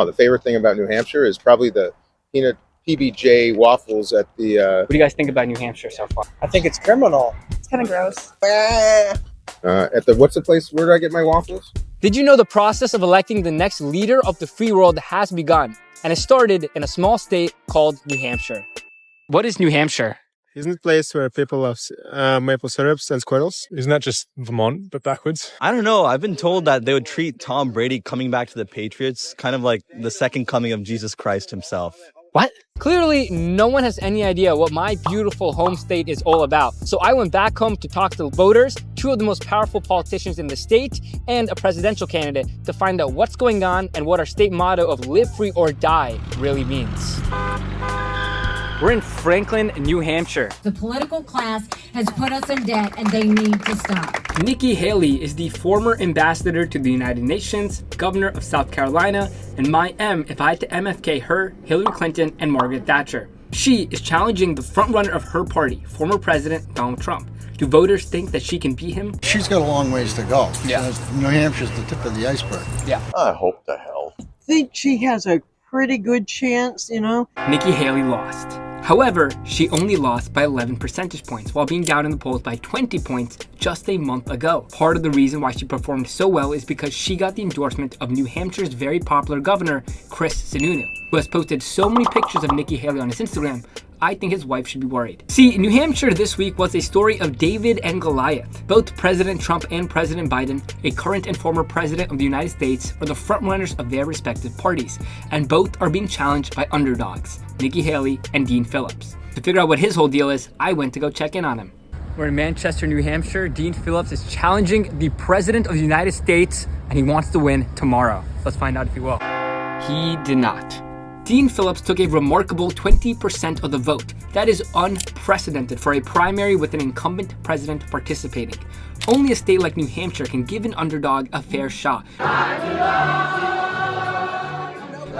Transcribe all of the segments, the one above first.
Oh, the favorite thing about New Hampshire is probably the peanut PBJ waffles at the. What do you guys think about New Hampshire so far? I think it's criminal. It's kind of gross. At the what's the place? Where do I get my waffles? Did you know the process of electing the next leader of the free world has begun? And it started in a small state called New Hampshire. What is New Hampshire? Isn't it a place where people have maple syrups and squirrels? Isn't that just Vermont, but backwards? I don't know. I've been told that they would treat Tom Brady coming back to the Patriots kind of like the second coming of Jesus Christ himself. What? Clearly, no one has any idea what my beautiful home state is all about. So I went back home to talk to voters, two of the most powerful politicians in the state, and a presidential candidate to find out what's going on and what our state motto of live free or die really means. We're in Franklin, New Hampshire. The political class has put us in debt and they need to stop. Nikki Haley is the former ambassador to the United Nations, governor of South Carolina, and my M if I had to MFK her, Hillary Clinton, and Margaret Thatcher. She is challenging the frontrunner of her party, former President Donald Trump. Do voters think that she can beat him? She's got a long ways to go. Yeah. New Hampshire's the tip of the iceberg. Yeah. I hope to hell. I think she has a pretty good chance, you know. Nikki Haley lost. However, she only lost by 11 percentage points while being down in the polls by 20 points just a month ago. Part of the reason why she performed so well is because she got the endorsement of New Hampshire's very popular governor, Chris Sununu, who has posted so many pictures of Nikki Haley on his Instagram. I think his wife should be worried. See, New Hampshire this week was a story of David and Goliath. Both President Trump and President Biden, a current and former president of the United States, are the frontrunners of their respective parties, and both are being challenged by underdogs, Nikki Haley and Dean Phillips. To figure out what his whole deal is, I went to go check in on him. We're in Manchester, New Hampshire. Dean Phillips is challenging the President of the United States, and he wants to win tomorrow. Let's find out if he will. He did not. Dean Phillips took a remarkable 20% of the vote. That is unprecedented for a primary with an incumbent president participating. Only a state like New Hampshire can give an underdog a fair shot.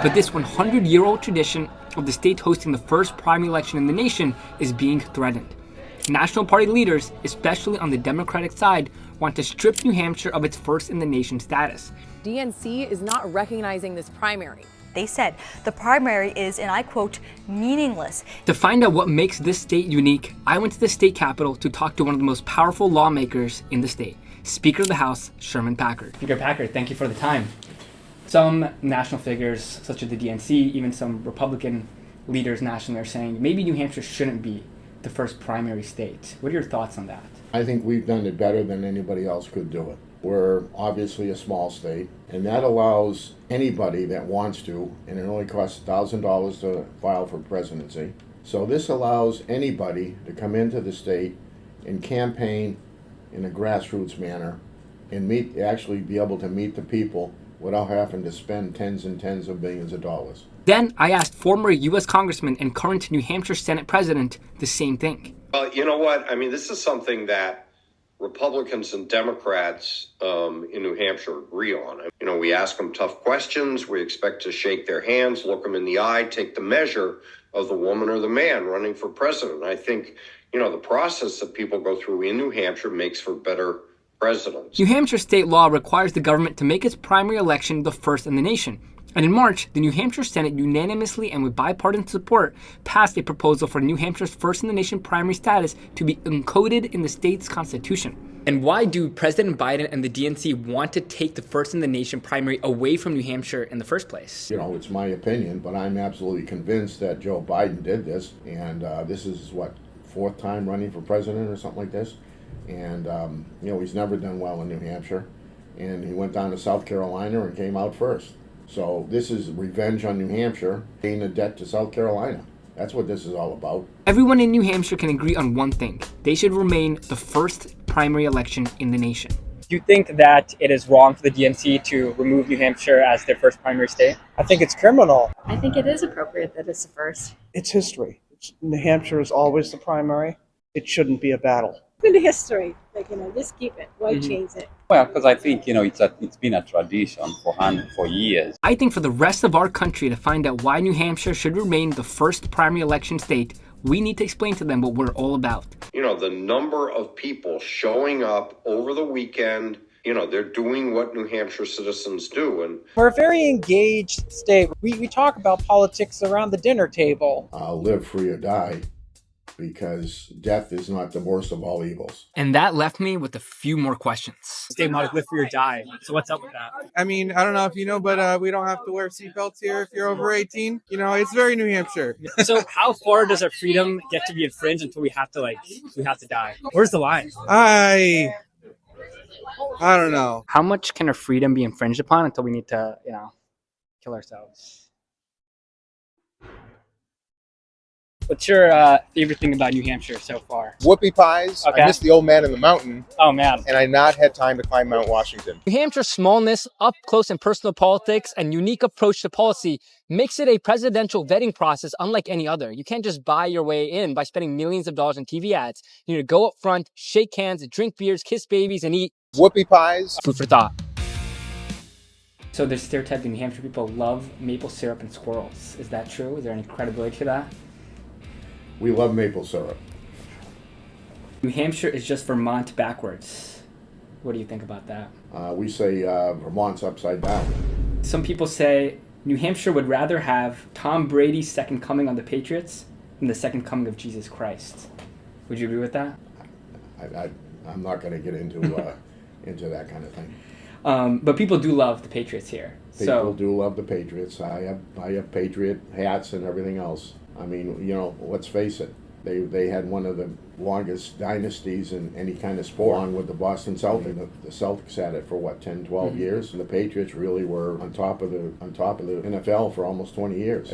But this 100-year-old tradition of the state hosting the first primary election in the nation is being threatened. National Party leaders, especially on the Democratic side, want to strip New Hampshire of its first-in-the-nation status. DNC is not recognizing this primary. They said the primary is, and I quote, meaningless. To find out what makes this state unique, I went to the state capitol to talk to one of the most powerful lawmakers in the state, Speaker of the House, Sherman Packard. Speaker Packard, thank you for the time. Some national figures, such as the DNC, even some Republican leaders nationally, are saying maybe New Hampshire shouldn't be the first primary state. What are your thoughts on that? I think we've done it better than anybody else could do it. We're obviously a small state, and that allows anybody that wants to, and it only costs $1,000 to file for presidency. So this allows anybody to come into the state and campaign in a grassroots manner and actually be able to meet the people without having to spend tens and tens of billions of dollars. Then I asked former U.S. Congressman and current New Hampshire Senate President the same thing. Well, you know what? I mean, this is something that Republicans and Democrats in New Hampshire agree on. You know, we ask them tough questions. We expect to shake their hands, look them in the eye, take the measure of the woman or the man running for president. I think, you know, the process that people go through in New Hampshire makes for better presidents. New Hampshire state law requires the government to make its primary election the first in the nation. And in March, the New Hampshire Senate unanimously and with bipartisan support passed a proposal for New Hampshire's first-in-the-nation primary status to be encoded in the state's constitution. And why do President Biden and the DNC want to take the first-in-the-nation primary away from New Hampshire in the first place? You know, it's my opinion, but I'm absolutely convinced that Joe Biden did this, and this is, what, fourth time running for president or something like this? And, you know, he's never done well in New Hampshire, and he went down to South Carolina and came out first. So this is revenge on New Hampshire, paying a debt to South Carolina. That's what this is all about. Everyone in New Hampshire can agree on one thing. They should remain the first primary election in the nation. Do you think that it is wrong for the DNC to remove New Hampshire as their first primary state? I think it's criminal. I think it is appropriate that it's the first. It's history. New Hampshire is always the primary. It shouldn't be a battle. In the history, like, you know, just keep it. Why change it? Well, because I think, you know, it's been a tradition for years. I think for the rest of our country to find out why New Hampshire should remain the first primary election state, we need to explain to them what we're all about. You know, the number of people showing up over the weekend You know, they're doing what New Hampshire citizens do. And we're a very engaged state. We talk about politics around the dinner table. Live free or die, because death is not the worst of all evils. And that left me with a few more questions. State motto, live free or die. So what's up with that? I mean, I don't know if you know, but we don't have to wear seatbelts here if you're over 18. You know, it's very New Hampshire. So how far does our freedom get to be infringed until we have to die? Where's the line? I don't know. How much can our freedom be infringed upon until we need to, kill ourselves? What's your favorite thing about New Hampshire so far? Whoopie pies. Okay. I missed the old man in the mountain. Oh, man. And I not had time to climb Mount Washington. New Hampshire's smallness, up close and personal politics, and unique approach to policy makes it a presidential vetting process unlike any other. You can't just buy your way in by spending millions of dollars on TV ads. You need to go up front, shake hands, drink beers, kiss babies, and eat whoopie pies. Food for thought. So there's stereotype that New Hampshire people love maple syrup and squirrels. Is that true? Is there any credibility to that? We love maple syrup. New Hampshire is just Vermont backwards. What do you think about that? We say Vermont's upside down. Some people say New Hampshire would rather have Tom Brady's second coming on the Patriots than the second coming of Jesus Christ. Would you agree with that? I'm not going to get into into that kind of thing. But people do love the Patriots here. People do love the Patriots. I have Patriot hats and everything else. I mean, let's face it. They had one of the longest dynasties in any kind of sport on with the Boston Celtics. The Celtics had it for 10, 12 years, and the Patriots really were on top of the NFL for almost 20 years.